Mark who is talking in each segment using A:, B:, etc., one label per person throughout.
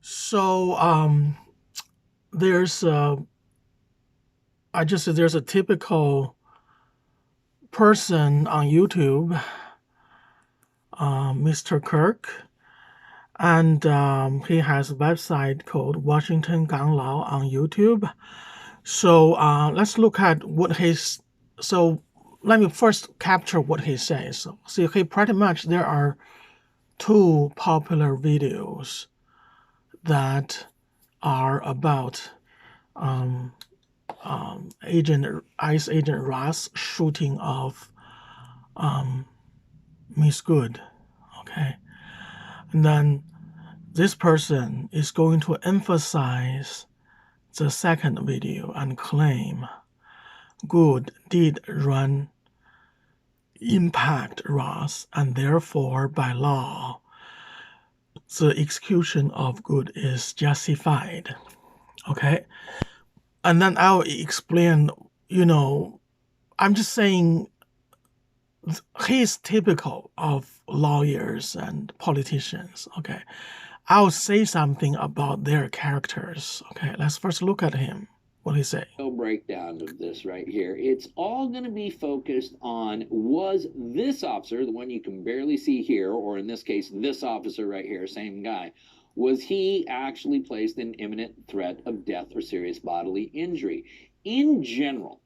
A: So there's there's a typical person on YouTube, Mr. Kirk, and he has a website called Washington Gang Law on YouTube. So let's look at what his. So let me first capture what he says. See, he pretty much there are two popular videos that are about ICE agent Ross shooting of Miss Good. Okay, and then this person is going to emphasize the second video and claim Good did run impact Ross, and therefore by law the execution of Good is justified. Okay, and then I'll explain, I'm just saying he's typical of lawyers and politicians. Okay, I'll say something about their characters. Okay, let's first look at him. What he say?
B: Breakdown of this right here. It's all going to be focused on, was this officer, the one you can barely see here, or in this case, this officer right here, same guy, was he actually placed in imminent threat of death or serious bodily injury? In general,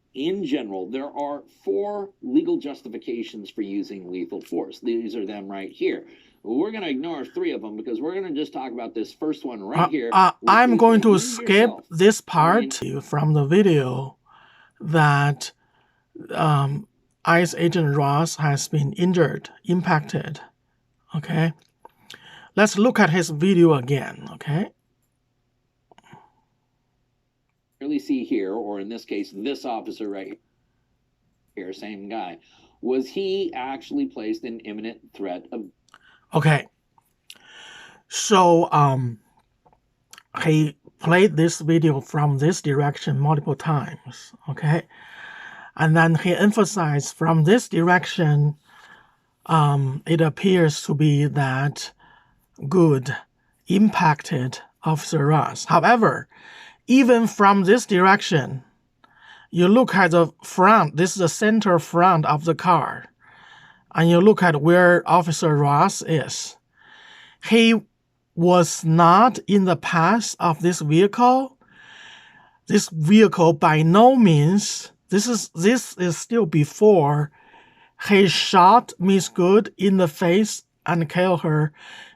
B: there are four legal justifications for using lethal force. These are them right here. We're going to ignore three of them because we're going to just talk about this first one right here.
A: I'm going to skip this part from the video that ICE agent Ross has been injured, impacted. Okay, let's look at his video again. Okay.
B: Really see here, or in this case, this officer right here, same guy, was he actually placed in imminent threat of?
A: Okay. So he played this video from this direction multiple times. Okay, and then he emphasized from this direction. It appears to be that Good impacted Officer Ross. However, even from this direction, you look at the front, this is the center front of the car, and you look at where Officer Ross is. He was not in the path of this vehicle. This vehicle by no means, this is still before he shot Miss Good in the face and killed her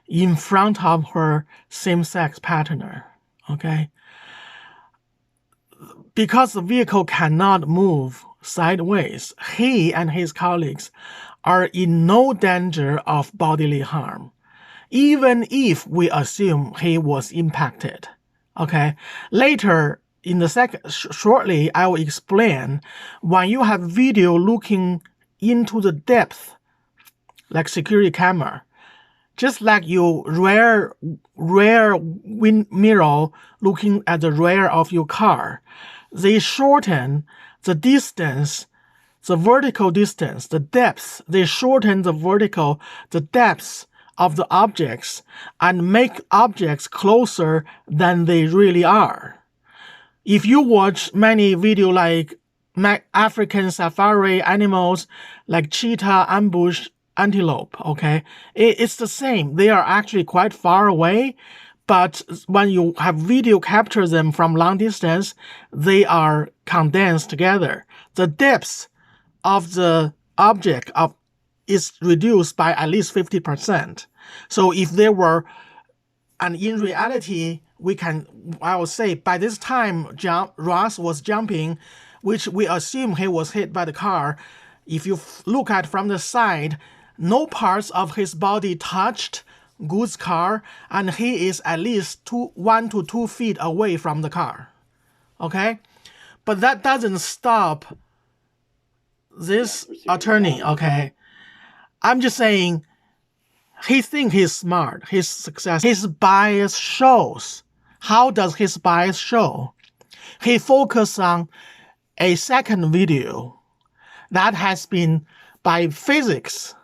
A: in front of her same-sex partner. Okay? Because the vehicle cannot move sideways, he and his colleagues are in no danger of bodily harm, even if we assume he was impacted. Okay? Later, in the shortly, I will explain when you have video looking into the depth, like security camera, just like your rear mirror looking at the rear of your car, they shorten the distance, the vertical distance, the depth. They shorten the depth of the objects and make objects closer than they really are. If you watch many videos like African safari animals like cheetah, ambush, antelope, okay, it's the same. They are actually quite far away, but when you have video capture them from long distance, they are condensed together. The depth of the object is reduced by at least 50%. So if there were, and in reality, I would say by this time, Ross was jumping, which we assume he was hit by the car. If you look at from the side, no parts of his body touched Good's car, and he is at least 1 to 2 feet away from the car. Okay? But that doesn't stop this attorney, okay? I'm just saying, he thinks he's smart, he's successful. His bias shows. How does his bias show? He focuses on a second video that has been, by physics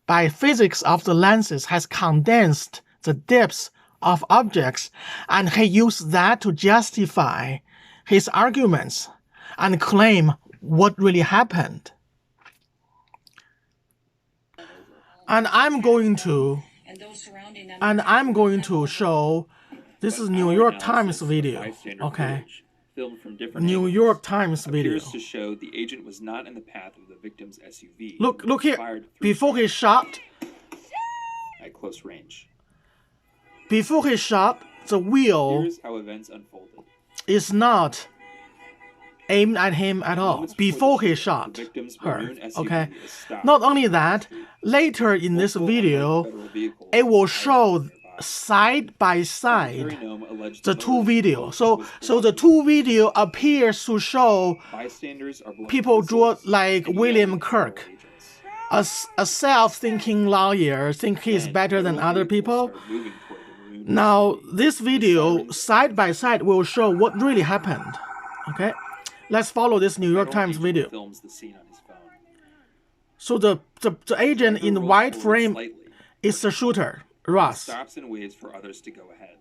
A: of the lenses, has condensed the depth of objects, and he used that to justify his arguments and claim what really happened. And I'm going to show, this is New York Times video, okay? New York Times video.
C: Appears to show the agent was not in the path of the victim's SUV.
A: Look here. Before he shot,
C: at close range.
A: Before he shot, the wheel
C: Here's how events unfolded.
A: is not aimed at him at all. Before he shot her, okay? Not only that, later in this video, it will show side by side the two videos. So the two video appears to show people draw like William Kirk, a self-thinking lawyer, think he's better than other people. Now this video side by side will show what really happened. Okay, let's follow this New York Times video. So the agent in the white frame is the shooter, Ross.
C: Stops and waits for others to go ahead.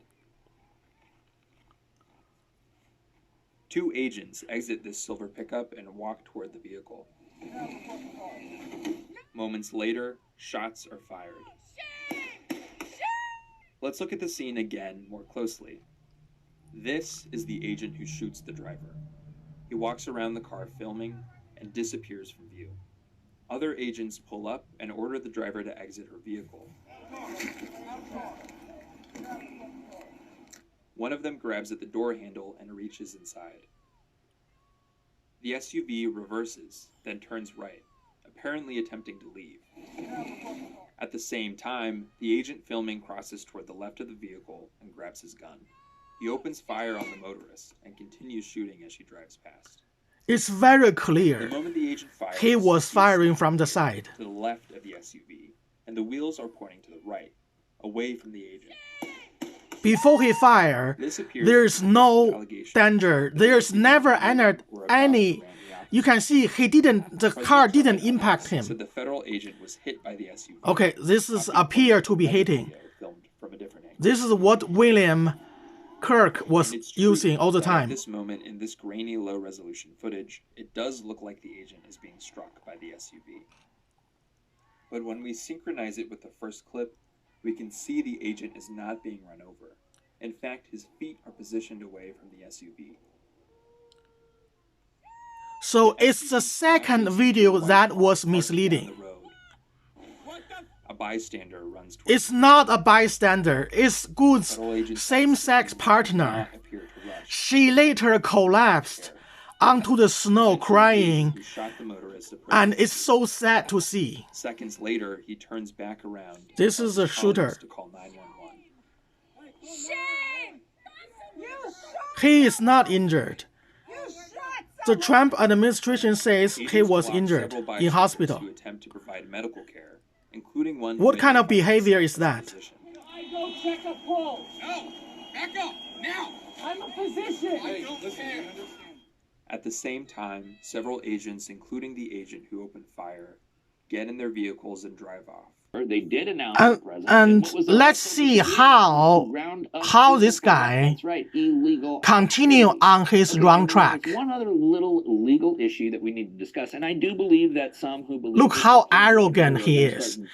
C: Two agents exit this silver pickup and walk toward the vehicle. Moments later, shots are fired. Let's look at the scene again more closely. This is the agent who shoots the driver. He walks around the car filming and disappears from view. Other agents pull up and order the driver to exit her vehicle. One of them grabs at the door handle and reaches inside. The SUV reverses, then turns right, apparently attempting to leave. At the same time, the agent filming crosses toward the left of the vehicle and grabs his gun. He opens fire on the motorist and continues shooting as she drives past.
A: It's very clear
C: The moment the agent fires,
A: he was firing from the side.
C: to the left of the SUV, and the wheels are pointing to the right, away from the agent.
A: Before he fired,
C: This appears
A: there's
C: to be
A: no
C: allegation.
A: danger. There's never any. You can see the car didn't impact
C: So
A: him.
C: the federal agent was hit by the SUV.
A: Okay, this is appear to be hitting.
C: Filmed from a different angle.
A: This is what William Kirk was
C: And it's true
A: using all the
C: that At
A: time.
C: this moment, in this grainy, low-resolution footage, it does look like the agent is being struck by the SUV. But when we synchronize it with the first clip, we can see the agent is not being run over. In fact, his feet are positioned away from the SUV.
A: So it's the second video that was misleading.
C: A bystander runs towards
A: It's not a bystander. It's Good's
C: federal agent.
A: same-sex partner.
C: Not appear to rush.
A: She later collapsed onto the snow crying,
C: Who shot the motorist
A: and it's so sad to see.
C: Seconds later, he turns back around.
A: This is a shooter.
C: To call 911.
A: He is not injured. The Trump administration says he
C: Agents
A: was
C: blocked
A: injured
C: several
A: in
C: bystanders
A: hospital.
C: who attempt to provide medical care, including one.
A: What
C: who
A: kind of
C: identifies
A: behavior
C: himself
A: is that?
C: as a physician.
D: I go check a pulse.
E: No! Back up! Now!
D: I'm a physician.
E: I don't understand.
C: At the same time, several agents, including the agent who opened fire, get in their vehicles and drive off.
B: They did announce the president.
A: And
B: what was
A: let's
B: also
A: see
B: the
A: how
B: round up
A: this
B: illegal-
A: guy
B: that's right, illegal
A: continue
B: activities.
A: on his
B: Okay,
A: wrong
B: and
A: track.
B: there's one other little legal issue that we need to discuss, and I do believe that some who believe
A: Look
B: this
A: how
B: is illegal
A: arrogant
B: are
A: he
B: gonna
A: is.
B: start